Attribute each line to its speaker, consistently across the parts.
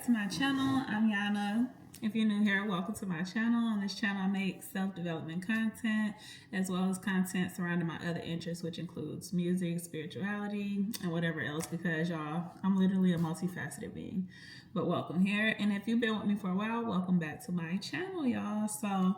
Speaker 1: back to my channel. I'm Yana. If you're new here, welcome to my channel. On this channel I make self-development content as well as content surrounding my other interests, which includes music, spirituality, and whatever else, because y'all, I'm literally a multifaceted being. But welcome here, and if you've been with me for a while, welcome back to my channel, y'all. So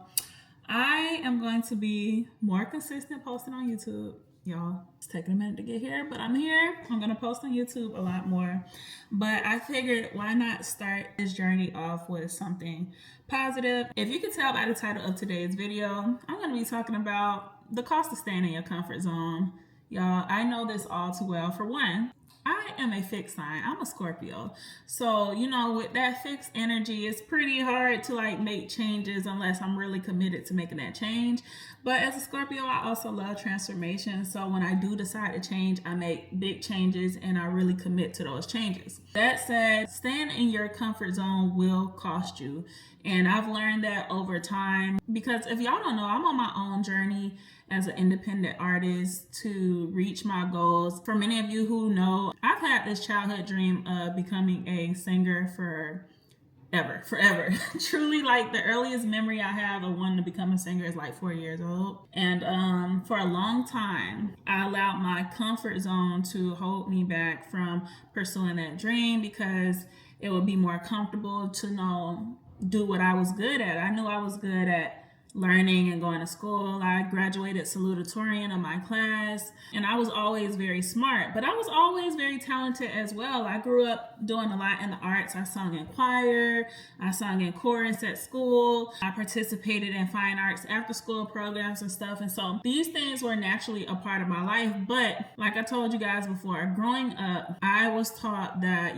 Speaker 1: I am going to be more consistent posting on YouTube. Y'all, it's taking a minute to get here, but I'm here. I'm going to post on YouTube a lot more. But I figured, why not start this journey off with something positive? If you can tell by the title of today's video, I'm going to be talking about the cost of staying in your comfort zone. Y'all, I know this all too well. For one, I am a fixed sign. I'm a Scorpio. So, you know, with that fixed energy, it's pretty hard to like make changes unless I'm really committed to making that change. But as a Scorpio, I also love transformation. So when I do decide to change, I make big changes and I really commit to those changes. That said, staying in your comfort zone will cost you. And I've learned that over time, because if y'all don't know, I'm on my own journey as an independent artist to reach my goals. For many of you who know, I've had this childhood dream of becoming a singer forever. Truly, like the earliest memory I have of wanting to become a singer is like 4 years old. And for a long time, I allowed my comfort zone to hold me back from pursuing that dream because it would be more comfortable to do what I was good at. I knew I was good at learning and going to school. I graduated salutatorian of my class, and I was always very smart, but I was always very talented as well. I grew up doing a lot in the arts. I sung in choir, I sung in chorus at school, I participated in fine arts after school programs and stuff. And so these things were naturally a part of my life. But like I told you guys before, growing up, I was taught that,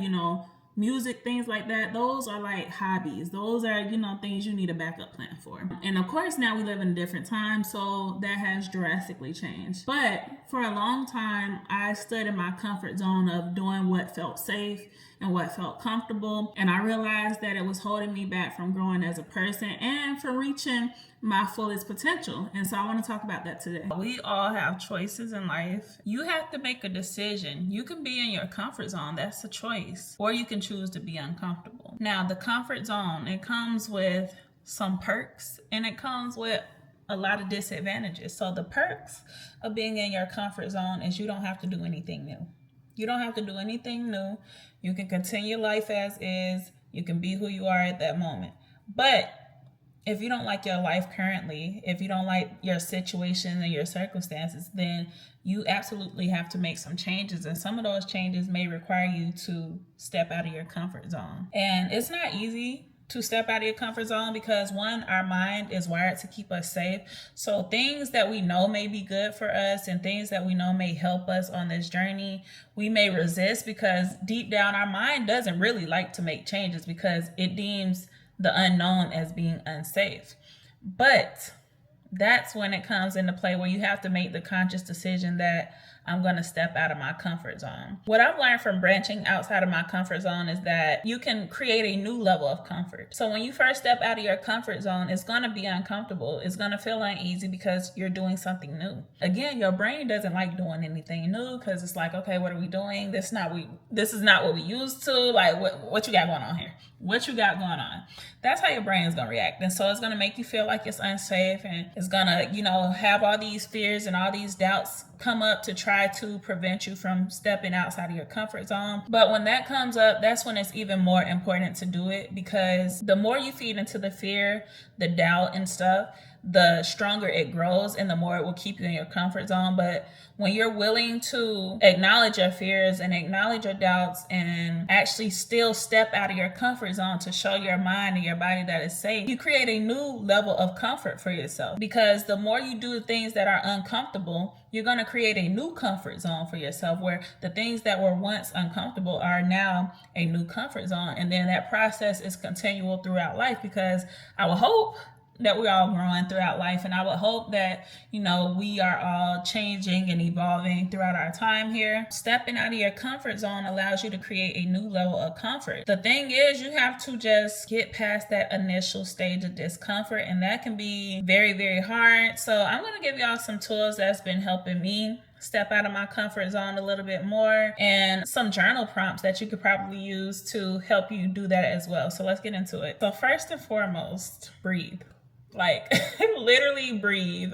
Speaker 1: music, things like that, those are like hobbies. Those are, things you need a backup plan for. And of course, now we live in a different time, so that has drastically changed. But for a long time, I stood in my comfort zone of doing what felt safe and what felt comfortable. And I realized that it was holding me back from growing as a person and from reaching my fullest potential. And so I want to talk about that today. We all have choices in life. You have to make a decision. You can be in your comfort zone. That's a choice. Or you can choose to be uncomfortable. Now, the comfort zone, it comes with some perks and it comes with a lot of disadvantages. So the perks of being in your comfort zone is you don't have to do anything new. You don't have to do anything new. You can continue life as is. You can be who you are at that moment. But if you don't like your life currently, if you don't like your situation and your circumstances, then you absolutely have to make some changes. And some of those changes may require you to step out of your comfort zone. And it's not easy to step out of your comfort zone because, one, our mind is wired to keep us safe. So things that we know may be good for us and things that we know may help us on this journey, we may resist because deep down our mind doesn't really like to make changes because it deems the unknown as being unsafe. But that's when it comes into play where you have to make the conscious decision that I'm going to step out of my comfort zone. What I've learned from branching outside of my comfort zone is that you can create a new level of comfort. So when you first step out of your comfort zone, it's going to be uncomfortable. It's going to feel uneasy because you're doing something new. Again, your brain doesn't like doing anything new because it's like, okay, what are we doing? This is not what we used to. Like, what you got going on here? What you got going on? That's how your brain is going to react. And so it's going to make you feel like it's unsafe, and it's going to, have all these fears and all these doubts come up to try to prevent you from stepping outside of your comfort zone. But when that comes up, that's when it's even more important to do it, because the more you feed into the fear, the doubt and stuff, the stronger it grows and the more it will keep you in your comfort zone. But when you're willing to acknowledge your fears and acknowledge your doubts and actually still step out of your comfort zone to show your mind and your body that it's safe, you create a new level of comfort for yourself. Because the more you do the things that are uncomfortable, you're going to create a new comfort zone for yourself where the things that were once uncomfortable are now a new comfort zone. And then that process is continual throughout life, because I will hope that we're all growing throughout life. And I would hope that, we are all changing and evolving throughout our time here. Stepping out of your comfort zone allows you to create a new level of comfort. The thing is, you have to just get past that initial stage of discomfort, and that can be very, very hard. So I'm going to give y'all some tools that's been helping me step out of my comfort zone a little bit more, and some journal prompts that you could probably use to help you do that as well. So let's get into it. So first and foremost, breathe. Like literally breathe.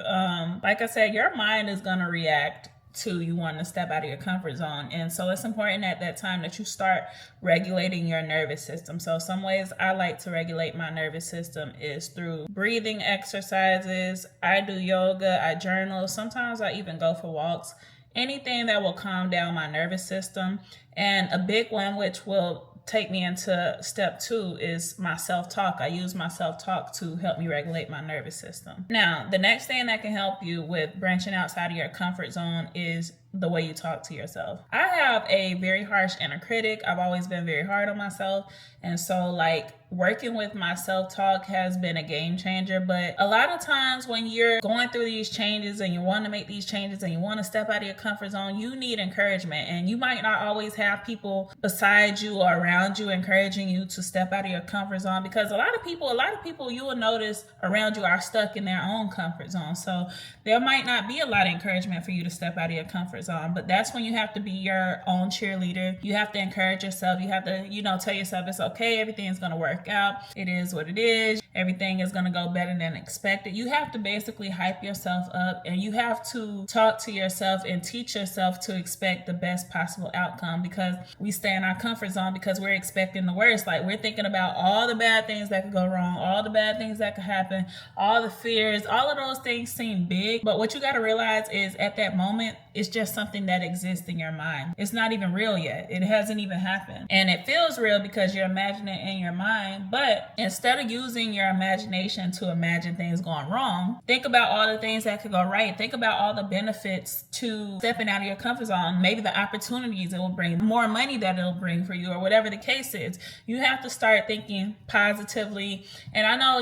Speaker 1: Like I said, your mind is gonna react to you wanting to step out of your comfort zone, and so it's important at that time that you start regulating your nervous system. So some ways I like to regulate my nervous system is through breathing exercises. I do yoga, I journal, sometimes I even go for walks, anything that will calm down my nervous system. And a big one, which will take me into step 2, is my self-talk. I use my self-talk to help me regulate my nervous system. Now, the next thing that can help you with branching outside of your comfort zone is the way you talk to yourself. I have a very harsh inner critic. I've always been very hard on myself. And so like working with my self-talk has been a game changer. But a lot of times when you're going through these changes and you want to make these changes and you want to step out of your comfort zone, you need encouragement. And you might not always have people beside you or around you encouraging you to step out of your comfort zone, because a lot of people you will notice around you are stuck in their own comfort zone. So there might not be a lot of encouragement for you to step out of your comfort zone. But that's when you have to be your own cheerleader. You have to encourage yourself. You have to, tell yourself it's okay. Everything's going to work out. It is what it is. Everything is going to go better than expected. You have to basically hype yourself up, and you have to talk to yourself and teach yourself to expect the best possible outcome, because we stay in our comfort zone because we're expecting the worst. Like we're thinking about all the bad things that could go wrong, all the bad things that could happen, all the fears, all of those things seem big. But what you got to realize is at that moment, it's just something that exists in your mind. It's not even real yet. It hasn't even happened. And it feels real because you're imagining it in your mind. But instead of using your imagination to imagine things going wrong, think about all the things that could go right. Think about all the benefits to stepping out of your comfort zone. Maybe the opportunities it will bring, more money that it'll bring for you, or whatever the case is. You have to start thinking positively. And I know,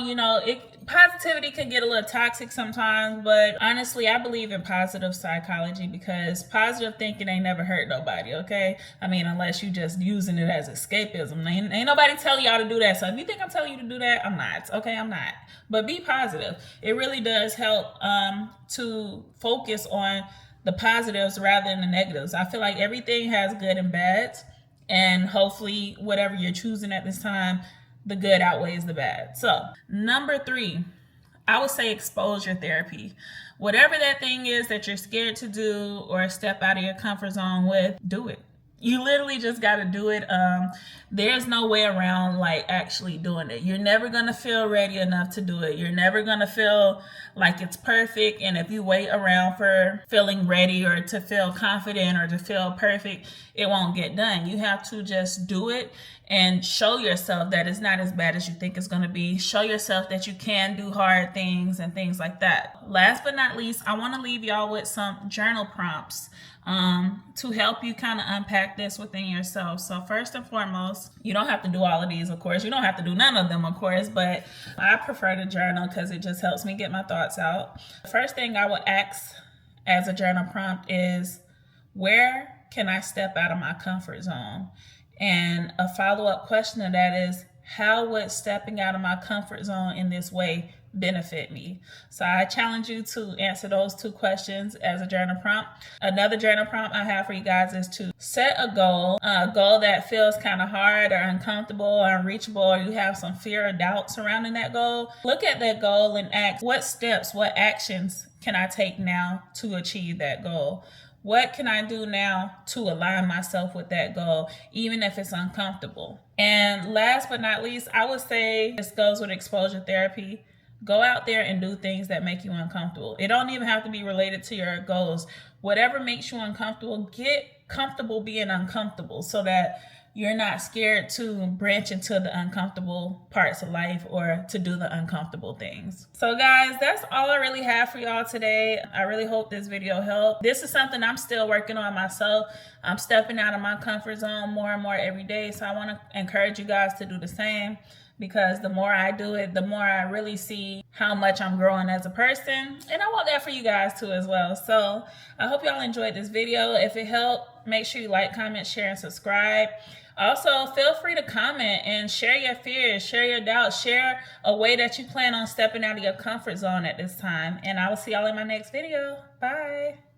Speaker 1: positivity can get a little toxic sometimes, but honestly, I believe in positive psychology, because positive thinking ain't never hurt nobody, okay? I mean, unless you just using it as escapism. Ain't nobody telling y'all to do that. So if you think I'm telling you to do that, I'm not, okay? I'm not. But be positive. It really does help to focus on the positives rather than the negatives. I feel like everything has good and bad, and hopefully whatever you're choosing at this time, the good outweighs the bad. So number 3, I would say exposure therapy. Whatever that thing is that you're scared to do or step out of your comfort zone with, do it. You literally just got to do it. There's no way around like actually doing it. You're never going to feel ready enough to do it. You're never going to feel like it's perfect. And if you wait around for feeling ready or to feel confident or to feel perfect, it won't get done. You have to just do it and show yourself that it's not as bad as you think it's going to be. Show yourself that you can do hard things and things like that. Last but not least, I want to leave y'all with some journal prompts to help you kind of unpack this within yourself. So first and foremost, you don't have to do all of these, of course. You don't have to do none of them, of course, but I prefer to journal because it just helps me get my thoughts out. The first thing I would ask as a journal prompt is, where can I step out of my comfort zone? And a follow-up question to that is, how would stepping out of my comfort zone in this way benefit me? So I challenge you to answer those 2 questions as a journal prompt. Another journal prompt I have for you guys is to set a goal that feels kind of hard or uncomfortable or unreachable, or you have some fear or doubt surrounding that goal. Look at that goal and ask, what steps, what actions can I take now to achieve that goal? What can I do now to align myself with that goal, even if it's uncomfortable? And last but not least, I would say this goes with exposure therapy. Go out there and do things that make you uncomfortable. It don't even have to be related to your goals. Whatever makes you uncomfortable, get comfortable being uncomfortable so that you're not scared to branch into the uncomfortable parts of life or to do the uncomfortable things. So guys, that's all I really have for y'all today. I really hope this video helped. This is something I'm still working on myself. I'm stepping out of my comfort zone more and more every day. So I want to encourage you guys to do the same, because the more I do it, the more I really see how much I'm growing as a person. And I want that for you guys too as well. So I hope y'all enjoyed this video. If it helped, make sure you like, comment, share, and subscribe. Also, feel free to comment and share your fears, share your doubts, share a way that you plan on stepping out of your comfort zone at this time. And I will see y'all in my next video. Bye.